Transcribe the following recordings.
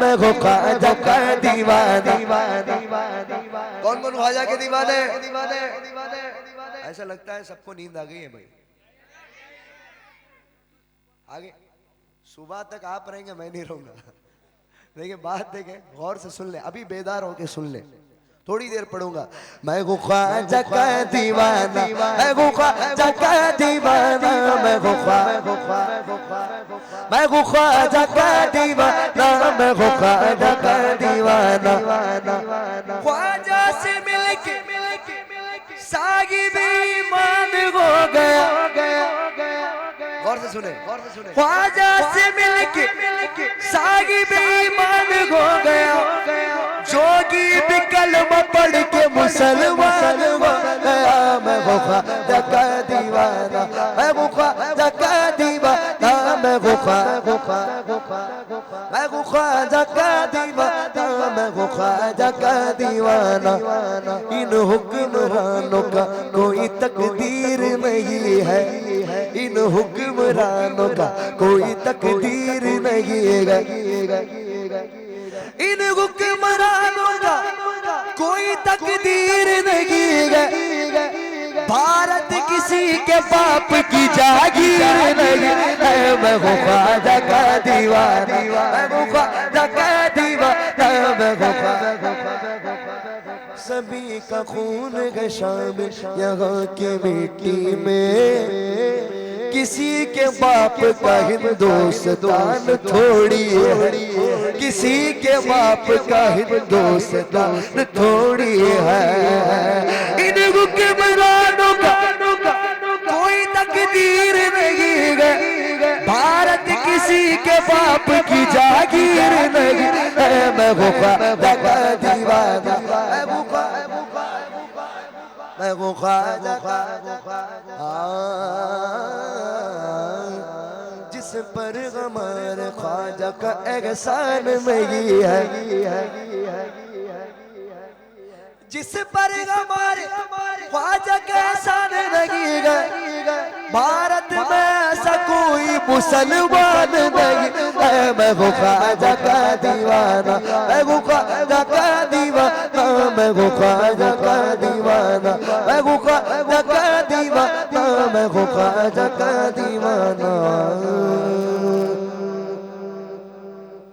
मैं हूँ ख्वाजा का दीवाना। कौन कौन ख्वाजा के दीवाने? ऐसा लगता है सबको नींद आ गई है भाई। आगे सुबह तक आप रहेंगे, मैं नहीं रहूंगा। देखिए बात देखें, गौर से सुन ले, अभी बेदार होके सुन ले, थोड़ी देर पढ़ूंगा। मैं हूँ ख्वाजा का दीवाना, मैं हूँ ख्वाजा का दीवाना, मैं हूँ मैं हूँ ख्वाजा का दीवाना, मैं हूँ ख्वाजा का दीवाना। ख्वाजा से मिलके साहिब ईमान हो गया। गौर से सुने, ख्वाजा से मिलके साहिब ईमान हो गया। जोगी भी कलमा पढ़ के मुसलमान हो गया। मैं हूँ ख्वाजा का दीवाना, मैं हूँ ख्वाजा का दीवाना, मैं हूँ मैं हूँ ख्वाजा का दीवाना, मैं हूँ ख्वाजा का दीवाना। इन हुक्मरानों का कोई तकदीर नहीं है, इन हुक्मरानों का कोई तकदीर नहीं है, इन हुक्मरानों का कोई तकदीर नहीं है। भारत किसी के बाप की जागीर नहीं है। मैं हूँ ख्वाजा का दीवाना, मैं हूँ ख्वाजा का दीवाना, मैं हूँ सभी का खून है शामिल यहाँ की मिट्टी में। किसी के बाप का हिंदुस्तान थोड़ी है, किसी के बाप का हिंदुस्तान थोड़ी है। इन हुक्मरानों का कोई तकदीर नहीं है। भारत किसी के बाप की जागीर नहीं है। मैं हूँ ख्वाजा का दीवाना, मैं हूँ ख्वाजा का जिस पर हमारे ख्वाजा का एहसान नहीं है, जिस पर हमारे ख्वाजा का एहसान नहीं है। भारत में ऐसा कोई मुसलमान नहीं है। मैं हूँ ख्वाजा का दीवाना, मैं हूँ ख्वाजा का दीवाना, मैं हूँ ख्वाजा का दीवाना, मैं हूँ ख्वाजा का दीवाना, मैं हूँ ख्वाजा का दीवाना।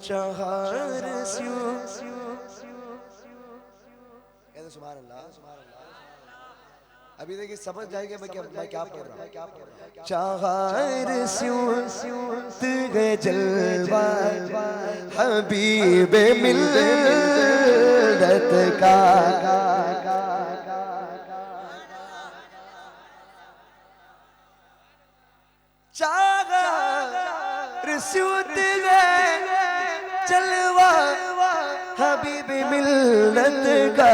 चाहर सुभान अल्लाह, सुभान अल्लाह। अभी देखिए समझ जाएंगे मैं क्या पढ़ रहा हूँ। चाहर सूत गए जलवा हबीब मिल्लत का। चाहर सूत गए जलवा हबीब मिल्लत का।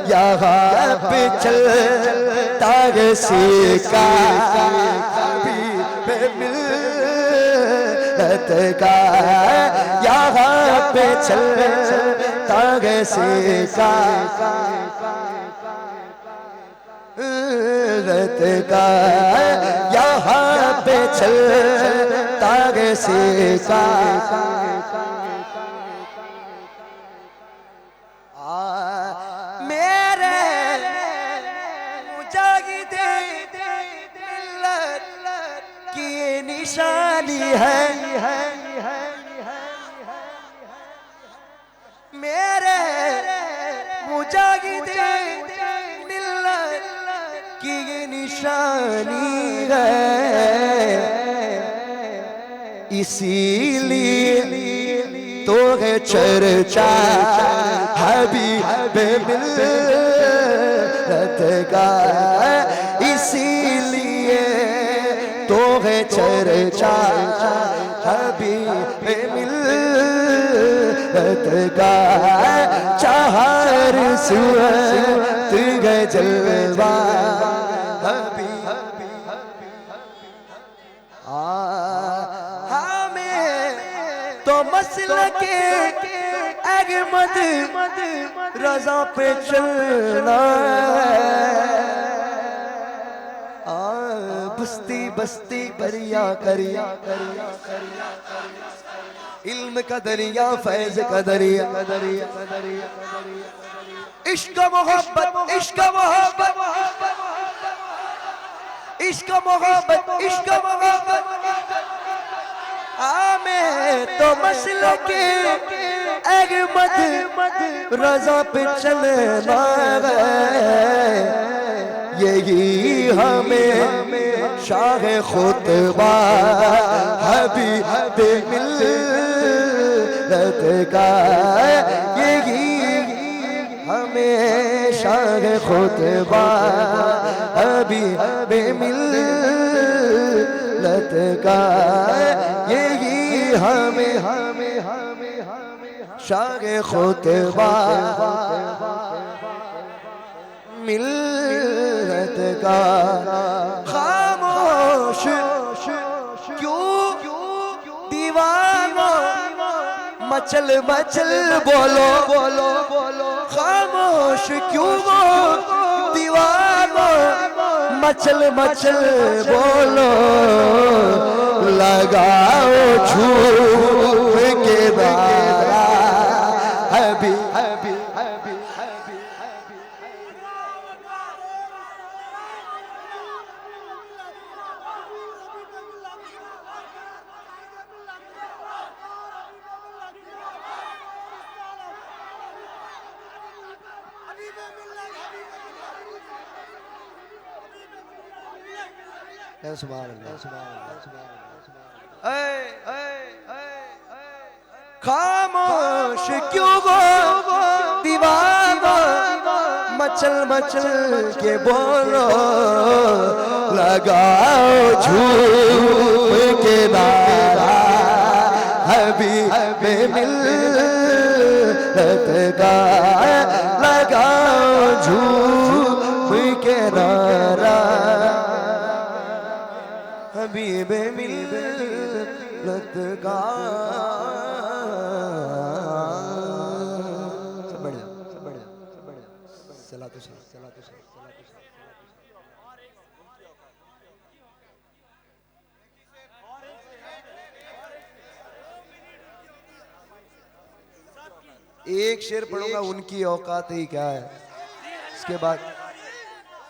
यहाँ पे चलता है सिक्का हबीब मिल्लत का। यहाँ पे चलता है सिक्का मिल्लत का। यहाँ पे चलता है सिक्का। निशानी है मेरे मुजाहिदे मिल्लत की ये निशानी है। इसीलिए तो है चर्चा हबीब मिल्लत का। इसीलिए तो है चर्चा हबीब मिल्लत का। चाहर सूरत जलवा हबीब। हमें तो मसलके अहमद रज़ा पे चलना बस्ती बस्ती करिया करिया करिया करिया इल्म का दरिया, फैज का दरिया, इश्क मोहब्बत, इश्क मोहब्बत, इश्क मोहब्बत, इश्क मोहब्बत। मैं तो मसले के अहमद रजा पे चलना है, यही हमें शाह खुतबा हबीब मिल्लत का, यही हमें शाह खुतबा हबीब मिल्लत का, यही हमें शाह खुतबा मिल्लत का। खामोश क्यों दीवानो, मचल मचल बोलो बोलो बोलो, खामोश क्यों दीवानो, मचल मचल बोलो, लगाओ झूम के नारा हबी हबी हबी हबी। खामोश क्यों दीवानो, मचल मचल के बोलो, लगाओ झूम के नारा हबीब मिल्लत का, लगाओ झूम के नारा हबीब मिल्लत का। सब बढ़िया, सब बढ़िया, सब बढ़िया। सलात तो सलात, सलात तो सलात। एक शेर पढ़ूंगा, उनकी औकात ही क्या है, इसके बाद